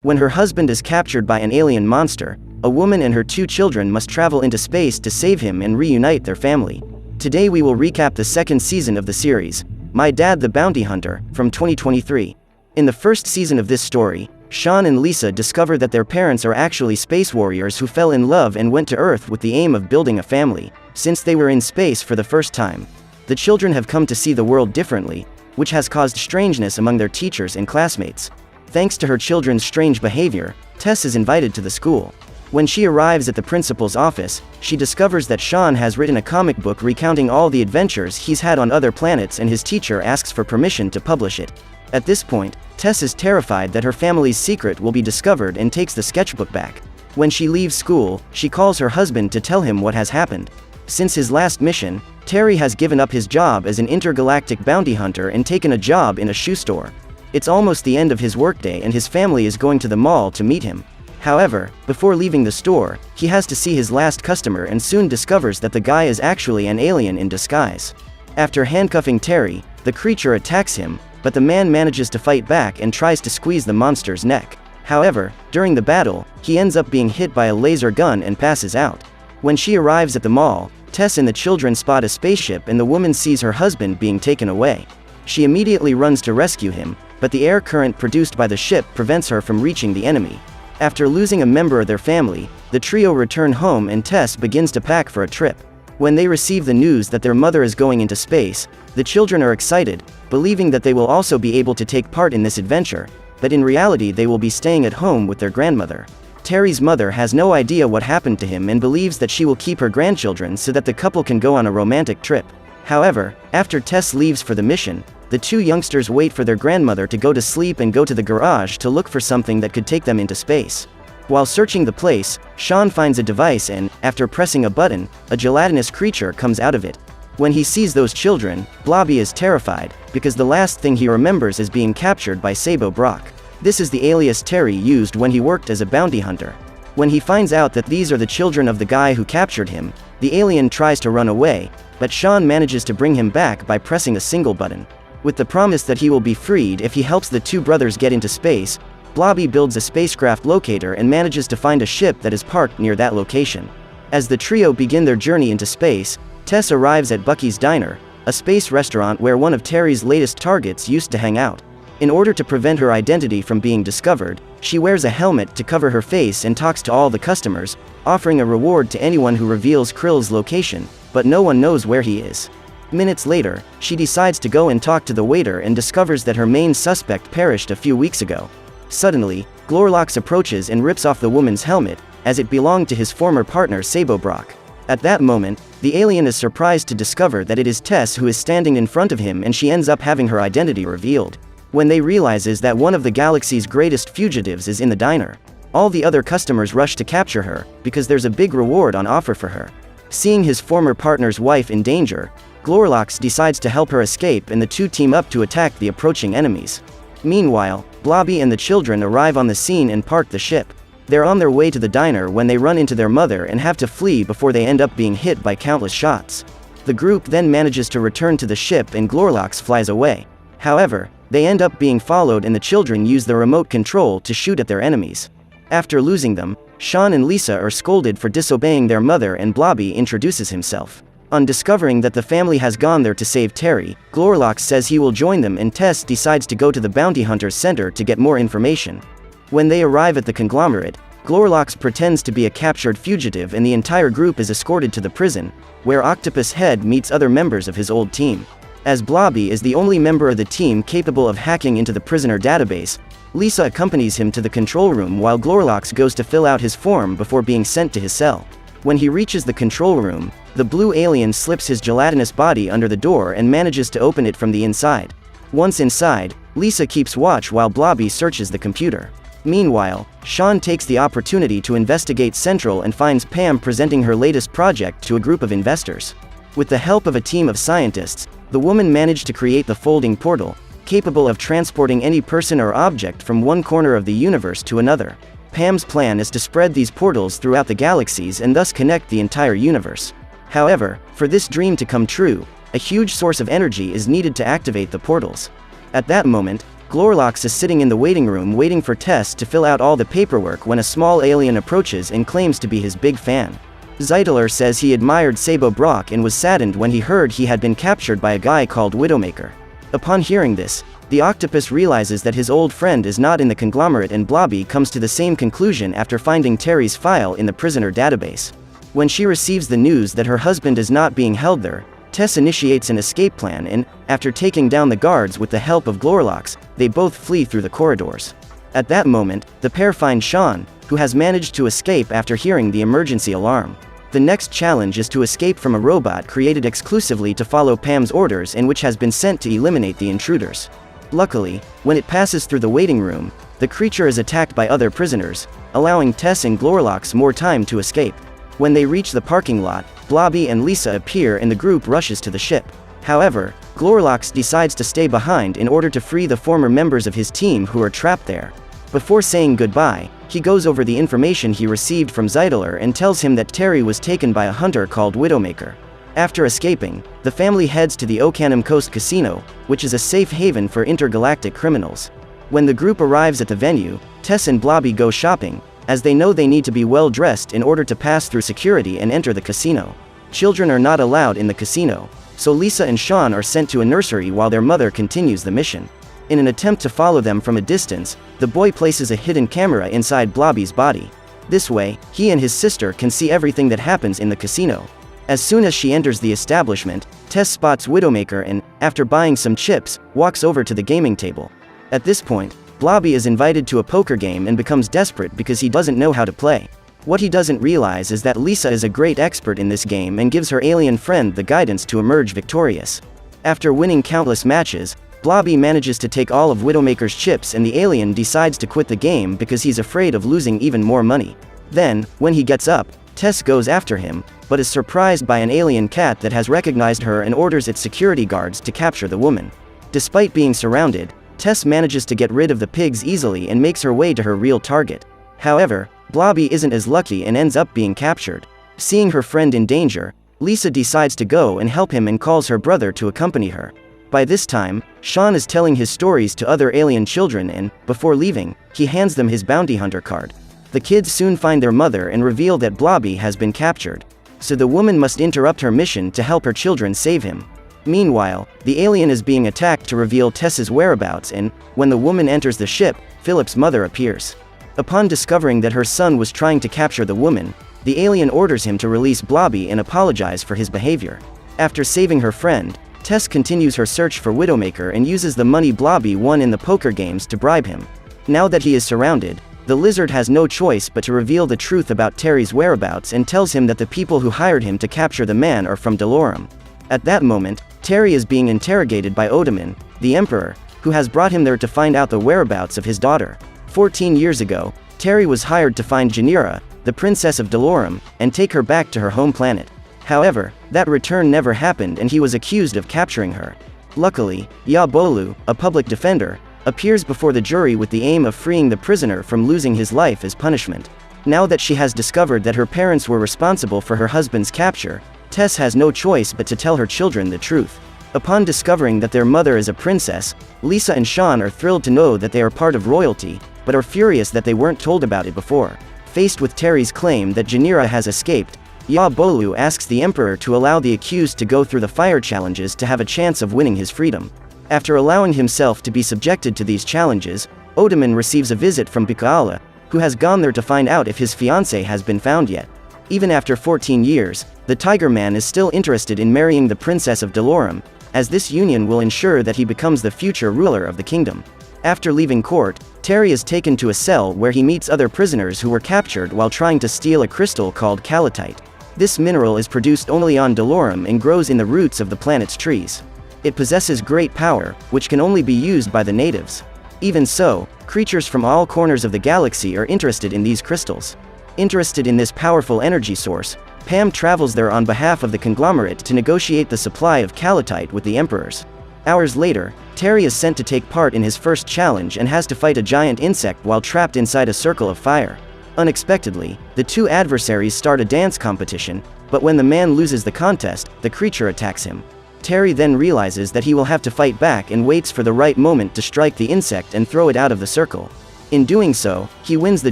When her husband is captured by an alien monster, a woman and her 2 children must travel into space to save him and reunite their family. Today we will recap the 2nd season of the series, My Dad the Bounty Hunter, from 2023. In the first season of this story, Sean and Lisa discover that their parents are actually space warriors who fell in love and went to Earth with the aim of building a family. Since they were in space for the first time, the children have come to see the world differently, which has caused strangeness among their teachers and classmates. Thanks to her children's strange behavior, Tess is invited to the school. When she arrives at the principal's office, she discovers that Sean has written a comic book recounting all the adventures he's had on other planets, and his teacher asks for permission to publish it. At this point, Tess is terrified that her family's secret will be discovered and takes the sketchbook back. When she leaves school, she calls her husband to tell him what has happened. Since his last mission, Terry has given up his job as an intergalactic bounty hunter and taken a job in a shoe store. It's almost the end of his workday and his family is going to the mall to meet him. However, before leaving the store, he has to see his last customer and soon discovers that the guy is actually an alien in disguise. After handcuffing Terry, the creature attacks him, but the man manages to fight back and tries to squeeze the monster's neck. However, during the battle, he ends up being hit by a laser gun and passes out. When she arrives at the mall, Tess and the children spot a spaceship and the woman sees her husband being taken away. She immediately runs to rescue him, but the air current produced by the ship prevents her from reaching the enemy. After losing a member of their family, the trio return home and Tess begins to pack for a trip. When they receive the news that their mother is going into space, the children are excited, believing that they will also be able to take part in this adventure, but in reality they will be staying at home with their grandmother. Terry's mother has no idea what happened to him and believes that she will keep her grandchildren so that the couple can go on a romantic trip. However, after Tess leaves for the mission, the 2 youngsters wait for their grandmother to go to sleep and go to the garage to look for something that could take them into space. While searching the place, Sean finds a device and, after pressing a button, a gelatinous creature comes out of it. When he sees those children, Blobby is terrified, because the last thing he remembers is being captured by Sabo Brock. This is the alias Terry used when he worked as a bounty hunter. When he finds out that these are the children of the guy who captured him, the alien tries to run away, but Sean manages to bring him back by pressing a single button. With the promise that he will be freed if he helps the 2 brothers get into space, Blobby builds a spacecraft locator and manages to find a ship that is parked near that location. As the trio begin their journey into space, Tess arrives at Bucky's Diner, a space restaurant where one of Terry's latest targets used to hang out. In order to prevent her identity from being discovered, she wears a helmet to cover her face and talks to all the customers, offering a reward to anyone who reveals Krill's location, but no one knows where he is. Minutes later, she decides to go and talk to the waiter and discovers that her main suspect perished a few weeks ago. Suddenly, Glorlox approaches and rips off the woman's helmet, as it belonged to his former partner Sabo Brock. At that moment, the alien is surprised to discover that it is Tess who is standing in front of him, and she ends up having her identity revealed. When they realizes that one of the galaxy's greatest fugitives is in the diner, all the other customers rush to capture her, because there's a big reward on offer for her. Seeing his former partner's wife in danger, Glorlox decides to help her escape and the 2 team up to attack the approaching enemies. Meanwhile, Blobby and the children arrive on the scene and park the ship. They're on their way to the diner when they run into their mother and have to flee before they end up being hit by countless shots. The group then manages to return to the ship and Glorlox flies away. However, they end up being followed and the children use the remote control to shoot at their enemies. After losing them, Sean and Lisa are scolded for disobeying their mother and Blobby introduces himself. On discovering that the family has gone there to save Terry, Glorlox says he will join them and Tess decides to go to the Bounty Hunters Center to get more information. When they arrive at the conglomerate, Glorlox pretends to be a captured fugitive and the entire group is escorted to the prison, where Octopus Head meets other members of his old team. As Blobby is the only member of the team capable of hacking into the prisoner database, Lisa accompanies him to the control room while Glorlox goes to fill out his form before being sent to his cell. When he reaches the control room, the blue alien slips his gelatinous body under the door and manages to open it from the inside. Once inside, Lisa keeps watch while Blobby searches the computer. Meanwhile, Sean takes the opportunity to investigate Central and finds Pam presenting her latest project to a group of investors. With the help of a team of scientists, the woman managed to create the folding portal, capable of transporting any person or object from one corner of the universe to another. Pam's plan is to spread these portals throughout the galaxies and thus connect the entire universe. However, for this dream to come true, a huge source of energy is needed to activate the portals. At that moment, Glorlox is sitting in the waiting room waiting for Tess to fill out all the paperwork when a small alien approaches and claims to be his big fan. Zeitler says he admired Sabo Brock and was saddened when he heard he had been captured by a guy called Widowmaker. Upon hearing this, the octopus realizes that his old friend is not in the conglomerate, and Blobby comes to the same conclusion after finding Terry's file in the prisoner database. When she receives the news that her husband is not being held there, Tess initiates an escape plan and, after taking down the guards with the help of Glorlox, they both flee through the corridors. At that moment, the pair find Sean, who has managed to escape after hearing the emergency alarm. The next challenge is to escape from a robot created exclusively to follow Pam's orders and which has been sent to eliminate the intruders. Luckily, when it passes through the waiting room, the creature is attacked by other prisoners, allowing Tess and Glorlox more time to escape. When they reach the parking lot, Blobby and Lisa appear and the group rushes to the ship. However, Glorlox decides to stay behind in order to free the former members of his team who are trapped there. Before saying goodbye, he goes over the information he received from Zeitler and tells him that Terry was taken by a hunter called Widowmaker. After escaping, the family heads to the Ocanem Coast Casino, which is a safe haven for intergalactic criminals. When the group arrives at the venue, Tess and Blobby go shopping, as they know they need to be well dressed in order to pass through security and enter the casino. Children are not allowed in the casino, so Lisa and Sean are sent to a nursery while their mother continues the mission. In an attempt to follow them from a distance, the boy places a hidden camera inside Blobby's body. This way, he and his sister can see everything that happens in the casino. As soon as she enters the establishment, Tess spots Widowmaker and, after buying some chips, walks over to the gaming table. At this point, Blobby is invited to a poker game and becomes desperate because he doesn't know how to play. What he doesn't realize is that Lisa is a great expert in this game and gives her alien friend the guidance to emerge victorious. After winning countless matches, Blobby manages to take all of Widowmaker's chips and the alien decides to quit the game because he's afraid of losing even more money. Then, when he gets up, Tess goes after him, but is surprised by an alien cat that has recognized her and orders its security guards to capture the woman. Despite being surrounded, Tess manages to get rid of the pigs easily and makes her way to her real target. However, Blobby isn't as lucky and ends up being captured. Seeing her friend in danger, Lisa decides to go and help him and calls her brother to accompany her. By this time, Sean is telling his stories to other alien children and, before leaving, he hands them his bounty hunter card. The kids soon find their mother and reveal that Blobby has been captured. So the woman must interrupt her mission to help her children save him. Meanwhile, the alien is being attacked to reveal Tess's whereabouts and, when the woman enters the ship, Philip's mother appears. Upon discovering that her son was trying to capture the woman, the alien orders him to release Blobby and apologize for his behavior. After saving her friend, Tess continues her search for Widowmaker and uses the money Blobby won in the poker games to bribe him. Now that he is surrounded, the lizard has no choice but to reveal the truth about Terry's whereabouts and tells him that the people who hired him to capture the man are from Delorum. At that moment, Terry is being interrogated by Odaman, the Emperor, who has brought him there to find out the whereabouts of his daughter. 14 years ago, Terry was hired to find Janira, the princess of Delorum, and take her back to her home planet. However, that return never happened and he was accused of capturing her. Luckily, Yabolu, a public defender, appears before the jury with the aim of freeing the prisoner from losing his life as punishment. Now that she has discovered that her parents were responsible for her husband's capture, Tess has no choice but to tell her children the truth. Upon discovering that their mother is a princess, Lisa and Sean are thrilled to know that they are part of royalty, but are furious that they weren't told about it before. Faced with Terry's claim that Janira has escaped, Yabolu asks the Emperor to allow the accused to go through the fire challenges to have a chance of winning his freedom. After allowing himself to be subjected to these challenges, Odaman receives a visit from Bikaala, who has gone there to find out if his fiancée has been found yet. Even after 14 years, the Tiger Man is still interested in marrying the Princess of Delorum, as this union will ensure that he becomes the future ruler of the kingdom. After leaving court, Terry is taken to a cell where he meets other prisoners who were captured while trying to steal a crystal called Calitite. This mineral is produced only on Delorum and grows in the roots of the planet's trees. It possesses great power, which can only be used by the natives. Even so, creatures from all corners of the galaxy are interested in these crystals. Interested in this powerful energy source, Pam travels there on behalf of the conglomerate to negotiate the supply of Calitite with the Emperors. Hours later, Terry is sent to take part in his first challenge and has to fight a giant insect while trapped inside a circle of fire. Unexpectedly, the two adversaries start a dance competition, but when the man loses the contest, the creature attacks him. Terry then realizes that he will have to fight back and waits for the right moment to strike the insect and throw it out of the circle. In doing so, he wins the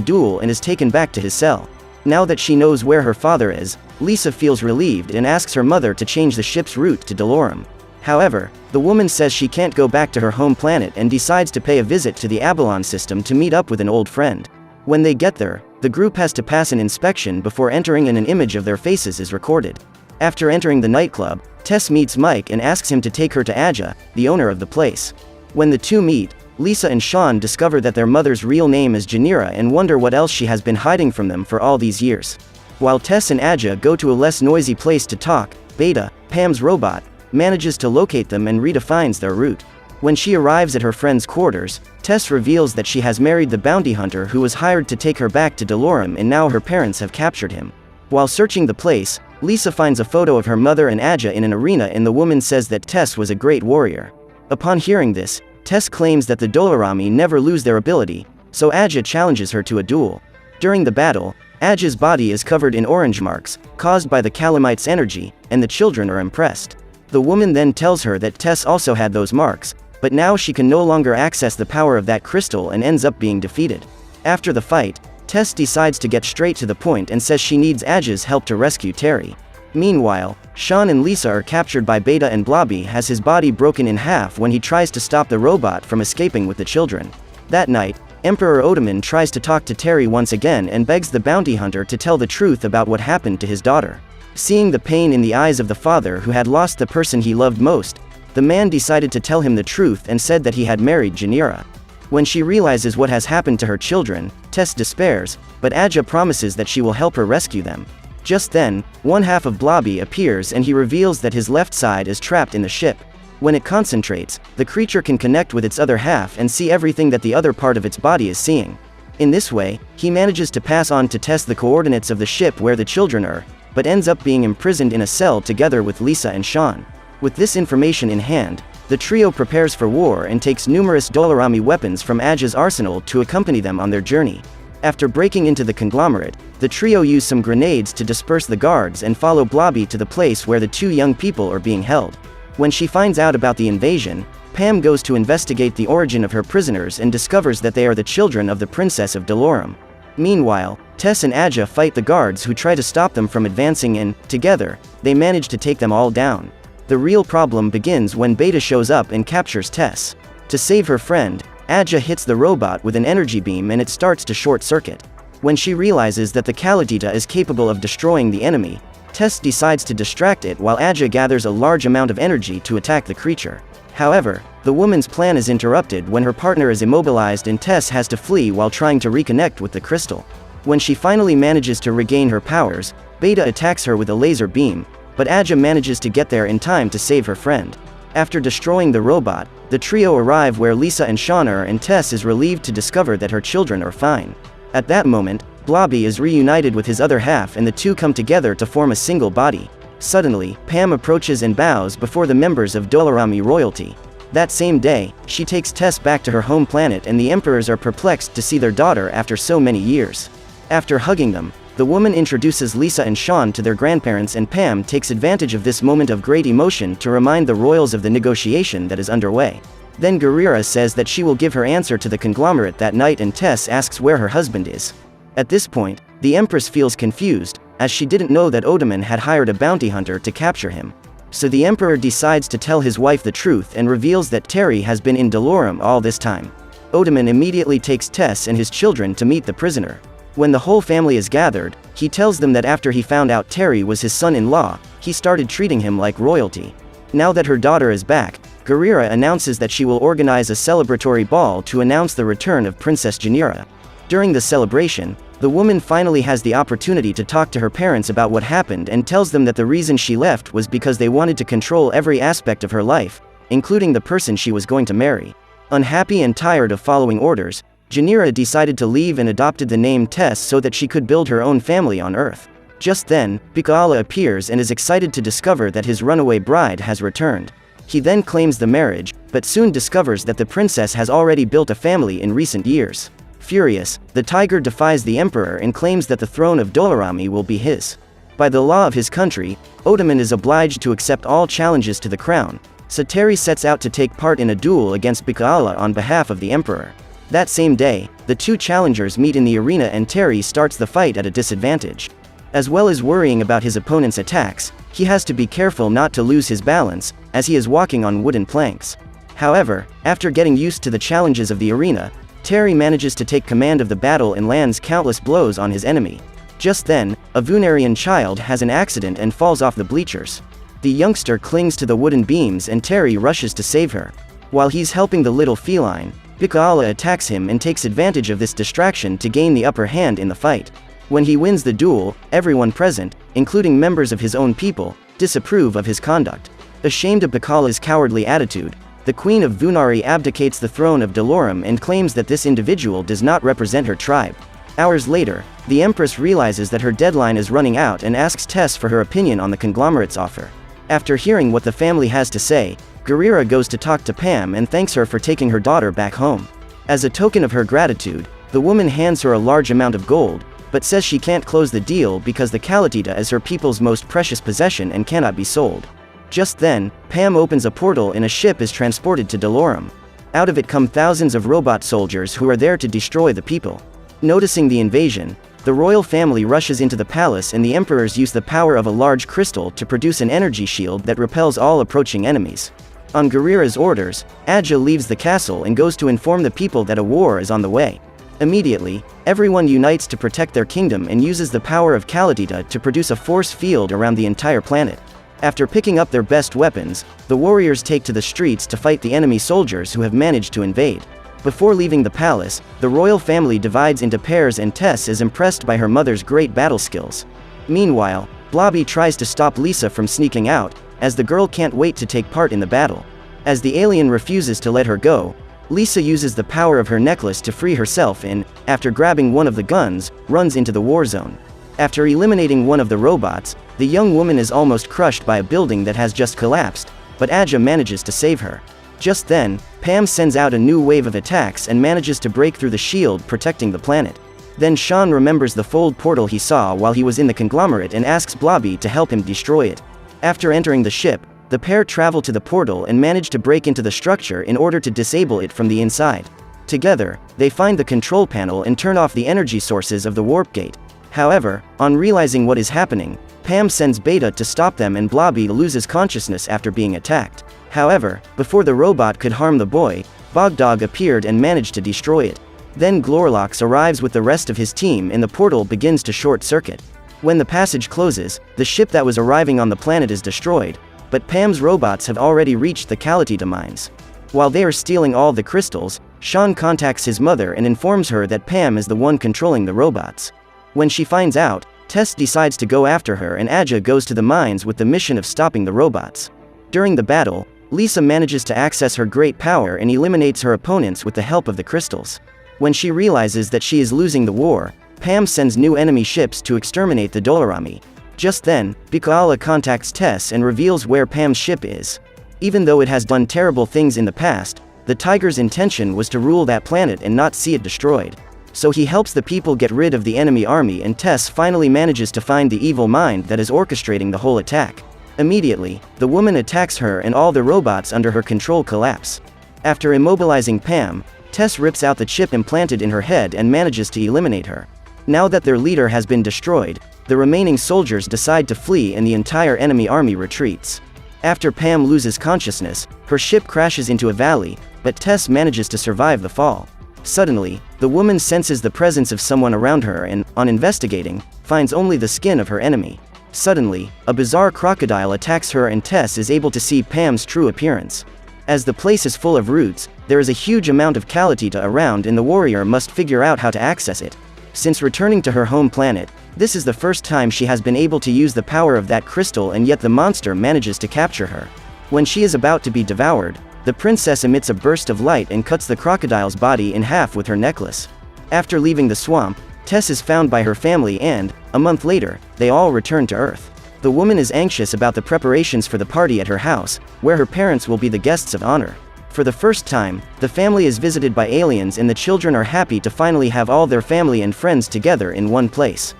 duel and is taken back to his cell. Now that she knows where her father is, Lisa feels relieved and asks her mother to change the ship's route to Dolorum. However, the woman says she can't go back to her home planet and decides to pay a visit to the Abalon system to meet up with an old friend. When they get there, the group has to pass an inspection before entering, and an image of their faces is recorded. After entering the nightclub, Tess meets Mike and asks him to take her to Aja, the owner of the place. When the two meet, Lisa and Sean discover that their mother's real name is Janira and wonder what else she has been hiding from them for all these years. While Tess and Aja go to a less noisy place to talk, Beta, Pam's robot, manages to locate them and redefines their route. When she arrives at her friend's quarters, Tess reveals that she has married the bounty hunter who was hired to take her back to Dolorum, and now her parents have captured him. While searching the place, Lisa finds a photo of her mother and Aja in an arena, and the woman says that Tess was a great warrior. Upon hearing this, Tess claims that the Dolorami never lose their ability, so Aja challenges her to a duel. During the battle, Aja's body is covered in orange marks, caused by the Calamite's energy, and the children are impressed. The woman then tells her that Tess also had those marks, but now she can no longer access the power of that crystal and ends up being defeated. After the fight, Tess decides to get straight to the point and says she needs Aja's help to rescue Terry. Meanwhile, Sean and Lisa are captured by Beta, and Blobby has his body broken in half when he tries to stop the robot from escaping with the children. That night, Emperor Odaman tries to talk to Terry once again and begs the bounty hunter to tell the truth about what happened to his daughter. Seeing the pain in the eyes of the father who had lost the person he loved most, the man decided to tell him the truth and said that he had married Janira. When she realizes what has happened to her children, Tess despairs, but Aja promises that she will help her rescue them. Just then, one half of Blobby appears and he reveals that his left side is trapped in the ship. When it concentrates, the creature can connect with its other half and see everything that the other part of its body is seeing. In this way, he manages to pass on to Tess the coordinates of the ship where the children are, but ends up being imprisoned in a cell together with Lisa and Sean. With this information in hand, the trio prepares for war and takes numerous Dolorami weapons from Aja's arsenal to accompany them on their journey. After breaking into the conglomerate, the trio use some grenades to disperse the guards and follow Blobby to the place where the two young people are being held. When she finds out about the invasion, Pam goes to investigate the origin of her prisoners and discovers that they are the children of the Princess of Dolorum. Meanwhile, Tess and Aja fight the guards who try to stop them from advancing, and, together, they manage to take them all down. The real problem begins when Beta shows up and captures Tess. To save her friend, Aja hits the robot with an energy beam and it starts to short-circuit. When she realizes that the Kaladeeta is capable of destroying the enemy, Tess decides to distract it while Aja gathers a large amount of energy to attack the creature. However, the woman's plan is interrupted when her partner is immobilized and Tess has to flee while trying to reconnect with the crystal. When she finally manages to regain her powers, Beta attacks her with a laser beam, but Aja manages to get there in time to save her friend. After destroying the robot, the trio arrive where Lisa and Sean are, and Tess is relieved to discover that her children are fine. At that moment, Blobby is reunited with his other half and the two come together to form a single body. Suddenly, Pam approaches and bows before the members of Dolorami royalty. That same day, she takes Tess back to her home planet and the emperors are perplexed to see their daughter after so many years. After hugging them, the woman introduces Lisa and Sean to their grandparents, and Pam takes advantage of this moment of great emotion to remind the royals of the negotiation that is underway. Then Guerrera says that she will give her answer to the conglomerate that night, and Tess asks where her husband is. At this point, the Empress feels confused, as she didn't know that Odaman had hired a bounty hunter to capture him. So the Emperor decides to tell his wife the truth and reveals that Terry has been in Dolorum all this time. Odaman immediately takes Tess and his children to meet the prisoner. When the whole family is gathered, he tells them that after he found out Terry was his son-in-law, he started treating him like royalty. Now that her daughter is back, Guerrera announces that she will organize a celebratory ball to announce the return of Princess Janira. During the celebration, the woman finally has the opportunity to talk to her parents about what happened and tells them that the reason she left was because they wanted to control every aspect of her life, including the person she was going to marry. Unhappy and tired of following orders, Janira decided to leave and adopted the name Tess so that she could build her own family on Earth. Just then, Bikaala appears and is excited to discover that his runaway bride has returned. He then claims the marriage, but soon discovers that the princess has already built a family in recent years. Furious, the tiger defies the emperor and claims that the throne of Dolorami will be his. By the law of his country, Otoman is obliged to accept all challenges to the crown, so Terry sets out to take part in a duel against Bikaala on behalf of the emperor. That same day, the two challengers meet in the arena and Terry starts the fight at a disadvantage. As well as worrying about his opponent's attacks, he has to be careful not to lose his balance, as he is walking on wooden planks. However, after getting used to the challenges of the arena, Terry manages to take command of the battle and lands countless blows on his enemy. Just then, a Vunarian child has an accident and falls off the bleachers. The youngster clings to the wooden beams and Terry rushes to save her. While he's helping the little feline, Bikaala attacks him and takes advantage of this distraction to gain the upper hand in the fight. When he wins the duel, everyone present, including members of his own people, disapprove of his conduct. Ashamed of Bikaala's cowardly attitude, the Queen of Vunari abdicates the throne of Dolorum and claims that this individual does not represent her tribe. Hours later, the Empress realizes that her deadline is running out and asks Tess for her opinion on the conglomerate's offer. After hearing what the family has to say, Guerrera goes to talk to Pam and thanks her for taking her daughter back home. As a token of her gratitude, the woman hands her a large amount of gold, but says she can't close the deal because the Kalateeta is her people's most precious possession and cannot be sold. Just then, Pam opens a portal and a ship is transported to Dolorum. Out of it come thousands of robot soldiers who are there to destroy the people. Noticing the invasion, the royal family rushes into the palace and the emperors use the power of a large crystal to produce an energy shield that repels all approaching enemies. On Guerrera's orders, Aja leaves the castle and goes to inform the people that a war is on the way. Immediately, everyone unites to protect their kingdom and uses the power of Kalateeta to produce a force field around the entire planet. After picking up their best weapons, the warriors take to the streets to fight the enemy soldiers who have managed to invade. Before leaving the palace, the royal family divides into pairs and Tess is impressed by her mother's great battle skills. Meanwhile, Blobby tries to stop Lisa from sneaking out, as the girl can't wait to take part in the battle. As the alien refuses to let her go, Lisa uses the power of her necklace to free herself and, after grabbing one of the guns, runs into the war zone. After eliminating one of the robots, the young woman is almost crushed by a building that has just collapsed, but Aja manages to save her. Just then, Pam sends out a new wave of attacks and manages to break through the shield protecting the planet. Then Sean remembers the fold portal he saw while he was in the conglomerate and asks Blobby to help him destroy it. After entering the ship, the pair travel to the portal and manage to break into the structure in order to disable it from the inside. Together, they find the control panel and turn off the energy sources of the warp gate. However, on realizing what is happening, Pam sends Beta to stop them and Blobby loses consciousness after being attacked. However, before the robot could harm the boy, Bogdog appeared and managed to destroy it. Then Glorlox arrives with the rest of his team and the portal begins to short-circuit. When the passage closes, the ship that was arriving on the planet is destroyed, but Pam's robots have already reached the Kalateeta mines. While they are stealing all the crystals, Sean contacts his mother and informs her that Pam is the one controlling the robots. When she finds out, Tess decides to go after her and Aja goes to the mines with the mission of stopping the robots. During the battle, Lisa manages to access her great power and eliminates her opponents with the help of the crystals. When she realizes that she is losing the war, Pam sends new enemy ships to exterminate the Dolorami. Just then, Bikaala contacts Tess and reveals where Pam's ship is. Even though it has done terrible things in the past, the Tiger's intention was to rule that planet and not see it destroyed. So he helps the people get rid of the enemy army and Tess finally manages to find the evil mind that is orchestrating the whole attack. Immediately, the woman attacks her and all the robots under her control collapse. After immobilizing Pam, Tess rips out the chip implanted in her head and manages to eliminate her. Now that their leader has been destroyed, the remaining soldiers decide to flee and the entire enemy army retreats. After Pam loses consciousness, her ship crashes into a valley, but Tess manages to survive the fall. Suddenly, the woman senses the presence of someone around her and, on investigating, finds only the skin of her enemy. Suddenly, a bizarre crocodile attacks her and Tess is able to see Pam's true appearance. As the place is full of roots, there is a huge amount of Kalateeta around and the warrior must figure out how to access it. Since returning to her home planet, this is the first time she has been able to use the power of that crystal and yet the monster manages to capture her. When she is about to be devoured, the princess emits a burst of light and cuts the crocodile's body in half with her necklace. After leaving the swamp, Tess is found by her family and, a month later, they all return to Earth. The woman is anxious about the preparations for the party at her house, where her parents will be the guests of honor. For the first time, the family is visited by aliens and the children are happy to finally have all their family and friends together in one place.